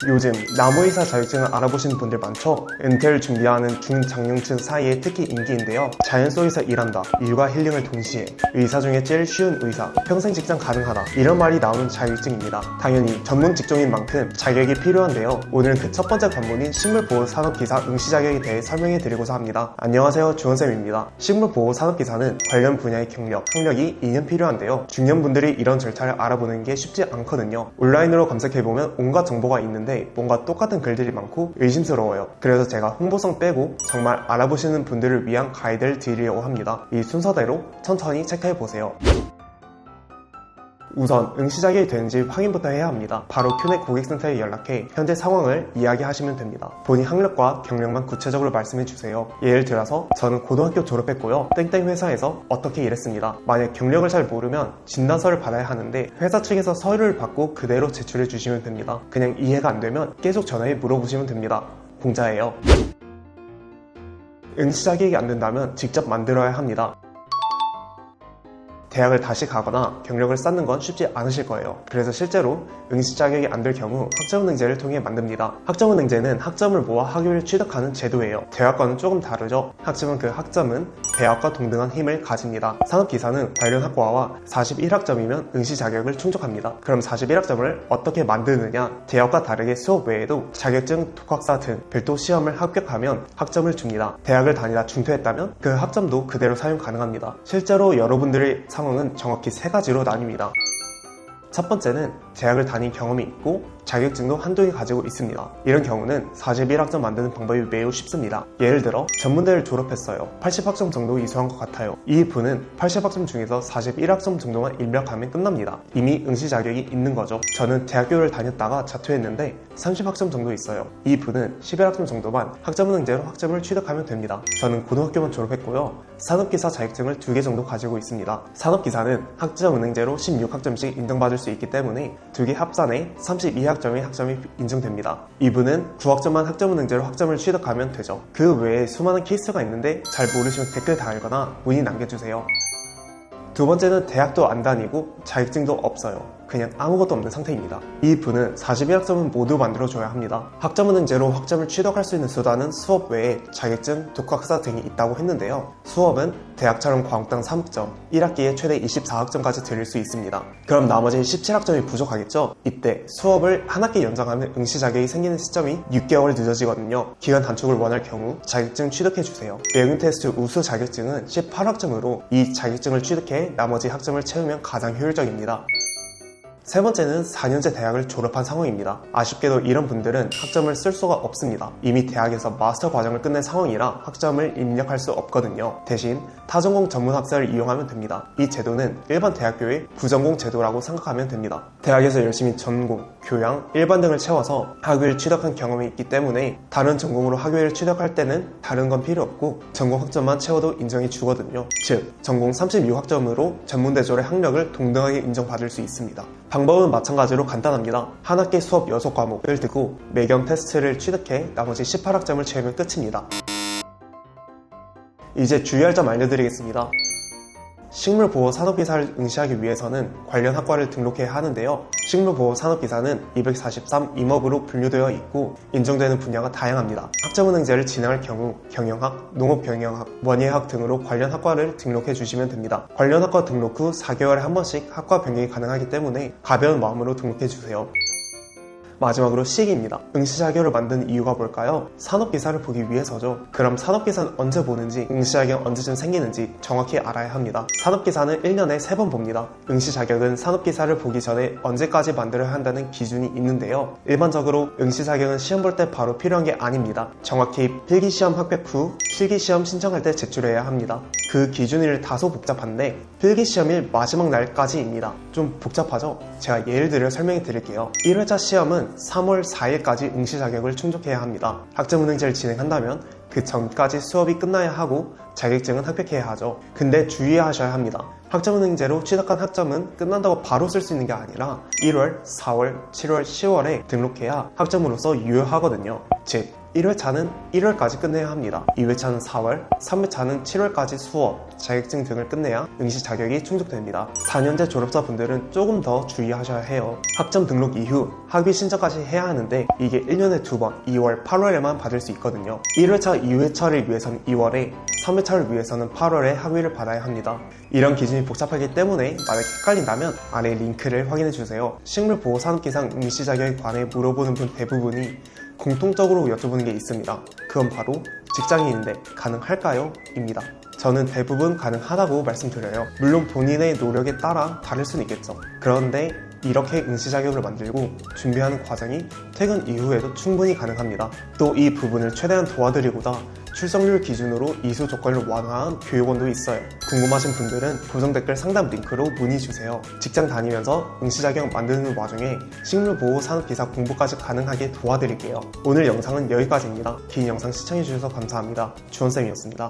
요즘 나무의사 자격증을 알아보시는 분들 많죠? 은퇴를 준비하는 중장년층 사이에 특히 인기인데요. 자연 속에서 일한다, 일과 힐링을 동시에 의사 중에 제일 쉬운 의사, 평생 직장 가능하다, 이런 말이 나오는 자격증입니다. 당연히 전문 직종인 만큼 자격이 필요한데요. 오늘은 그 첫 번째 관문인 식물보호산업기사 응시 자격에 대해 설명해 드리고자 합니다. 안녕하세요, 주원쌤입니다. 식물보호산업기사는 관련 분야의 경력, 학력이 2년 필요한데요. 중년분들이 이런 절차를 알아보는 게 쉽지 않거든요. 온라인으로 검색해보면 온갖 정보가 있는데 뭔가 똑같은 글들이 많고 의심스러워요. 그래서 제가 홍보성 빼고 정말 알아보시는 분들을 위한 가이드를 드리려고 합니다. 이 순서대로 천천히 체크해보세요. 우선 응시 자격이 되는지 확인부터 해야 합니다. 바로 큐넥 고객센터에 연락해 현재 상황을 이야기하시면 됩니다. 본인 학력과 경력만 구체적으로 말씀해주세요. 예를 들어서 저는 고등학교 졸업했고요, 땡땡 회사에서 어떻게 일했습니다. 만약 경력을 잘 모르면 진단서를 받아야 하는데 회사 측에서 서류를 받고 그대로 제출해 주시면 됩니다. 그냥 이해가 안 되면 계속 전화해 물어보시면 됩니다. 공짜예요. 응시 자격이 안 된다면 직접 만들어야 합니다. 대학을 다시 가거나 경력을 쌓는 건 쉽지 않으실 거예요. 그래서 실제로 응시 자격이 안 될 경우 학점은행제를 통해 만듭니다. 학점은행제는 학점을 모아 학위를 취득하는 제도예요. 대학과는 조금 다르죠. 하지만 그 학점은 대학과 동등한 힘을 가집니다. 산업기사는 관련 학과와 41학점이면 응시 자격을 충족합니다. 그럼 41학점을 어떻게 만드느냐? 대학과 다르게 수업 외에도 자격증, 독학사 등 별도 시험을 합격하면 학점을 줍니다. 대학을 다니다 중퇴했다면 그 학점도 그대로 사용 가능합니다. 실제로 여러분들의 상황은 정확히 세 가지로 나뉩니다. 첫 번째는 대학을 다닌 경험이 있고 자격증도 한두 개 가지고 있습니다. 이런 경우는 41학점 만드는 방법이 매우 쉽습니다. 예를 들어 전문대를 졸업했어요. 80학점 정도 이수한 것 같아요. 이 분은 80학점 중에서 41학점 정도만 입력하면 끝납니다. 이미 응시 자격이 있는 거죠. 저는 대학교를 다녔다가 자퇴했는데 30학점 정도 있어요. 이 분은 11학점 정도만 학점은행제로 학점을 취득하면 됩니다. 저는 고등학교만 졸업했고요, 산업기사 자격증을 2개 정도 가지고 있습니다. 산업기사는 학점은행제로 16학점씩 인정받을 수 있기 때문에 2개 합산해 32학점의 학점이 인정됩니다. 이분은 9학점만 학점은행제로 학점을 취득하면 되죠. 그 외에 수많은 케이스가 있는데 잘 모르시면 댓글 달거나 문의 남겨주세요. 두 번째는 대학도 안 다니고 자격증도 없어요. 그냥 아무것도 없는 상태입니다. 이 분은 41학점은 모두 만들어줘야 합니다. 학점은행제로 학점을 취득할 수 있는 수단은 수업 외에 자격증, 독학사 등이 있다고 했는데요. 수업은 대학처럼 과목당 3학점, 1학기에 최대 24학점까지 드릴 수 있습니다. 그럼 나머지 17학점이 부족하겠죠? 이때 수업을 한 학기 연장하면 응시 자격이 생기는 시점이 6개월 늦어지거든요. 기간 단축을 원할 경우 자격증 취득해주세요. 외국 테스트 우수 자격증은 18학점으로 이 자격증을 취득해 나머지 학점을 채우면 가장 효율적입니다. 세 번째는 4년제 대학을 졸업한 상황입니다. 아쉽게도 이런 분들은 학점을 쓸 수가 없습니다. 이미 대학에서 마스터 과정을 끝낸 상황이라 학점을 입력할 수 없거든요. 대신 타전공 전문학사를 이용하면 됩니다. 이 제도는 일반 대학교의 부전공 제도라고 생각하면 됩니다. 대학에서 열심히 전공, 교양, 일반 등을 채워서 학위를 취득한 경험이 있기 때문에 다른 전공으로 학위를 취득할 때는 다른 건 필요 없고 전공 학점만 채워도 인정해 주거든요. 즉, 전공 36학점으로 전문대졸의 학력을 동등하게 인정받을 수 있습니다. 방법은 마찬가지로 간단합니다. 한 학기 수업 6과목을 듣고 매경 테스트를 취득해 나머지 18학점을 채우면 끝입니다. 이제 주의할 점 알려드리겠습니다. 식물보호산업기사를 응시하기 위해서는 관련 학과를 등록해야 하는데요. 식물보호산업기사는 243 임업으로 분류되어 있고 인정되는 분야가 다양합니다. 학점은행제를 진행할 경우 경영학, 농업경영학, 원예학 등으로 관련 학과를 등록해 주시면 됩니다. 관련 학과 등록 후 4개월에 한 번씩 학과 변경이 가능하기 때문에 가벼운 마음으로 등록해 주세요. 마지막으로 시기입니다. 응시 자격을 만든 이유가 뭘까요? 산업기사를 보기 위해서죠. 그럼 산업기사는 언제 보는지, 응시 자격은 언제쯤 생기는지 정확히 알아야 합니다. 산업기사는 1년에 3번 봅니다. 응시 자격은 산업기사를 보기 전에 언제까지 만들어야 한다는 기준이 있는데요. 일반적으로 응시 자격은 시험 볼 때 바로 필요한 게 아닙니다. 정확히 필기시험 합격 후 실기시험 신청할 때 제출해야 합니다. 그 기준일 다소 복잡한데 필기시험일 마지막 날까지입니다. 좀 복잡하죠? 제가 예를 들어 설명해 드릴게요. 1회차 시험은 3월 4일까지 응시 자격을 충족해야 합니다. 학점은행제를 진행한다면 그 전까지 수업이 끝나야 하고 자격증은 합격해야 하죠. 근데 주의하셔야 합니다. 학점은행제로 취득한 학점은 끝난다고 바로 쓸 수 있는 게 아니라 1월, 4월, 7월, 10월에 등록해야 학점으로서 유효하거든요. 즉 1회차는 1월까지 끝내야 합니다. 2회차는 4월, 3회차는 7월까지 수업, 자격증 등을 끝내야 응시 자격이 충족됩니다. 4년제 졸업자분들은 조금 더 주의하셔야 해요. 학점 등록 이후 학위 신청까지 해야 하는데 이게 1년에 2번, 2월, 8월에만 받을 수 있거든요. 1회차, 2회차를 위해서는 2월에, 3회차를 위해서는 8월에 학위를 받아야 합니다. 이런 기준이 복잡하기 때문에 만약 헷갈린다면 아래 링크를 확인해주세요. 식물보호산업기상 응시 자격에 관해 물어보는 분 대부분이 공통적으로 여쭤보는 게 있습니다. 그건 바로 직장인인데 가능할까요? 입니다. 저는 대부분 가능하다고 말씀드려요. 물론 본인의 노력에 따라 다를 수는 있겠죠. 그런데 이렇게 응시 자격을 만들고 준비하는 과정이 퇴근 이후에도 충분히 가능합니다. 또 이 부분을 최대한 도와드리고자 출석률 기준으로 이수 조건을 완화한 교육원도 있어요. 궁금하신 분들은 고정 댓글 상담 링크로 문의주세요. 직장 다니면서 응시 자격 만드는 와중에 식물보호산업기사 공부까지 가능하게 도와드릴게요. 오늘 영상은 여기까지입니다. 긴 영상 시청해주셔서 감사합니다. 주원쌤이었습니다.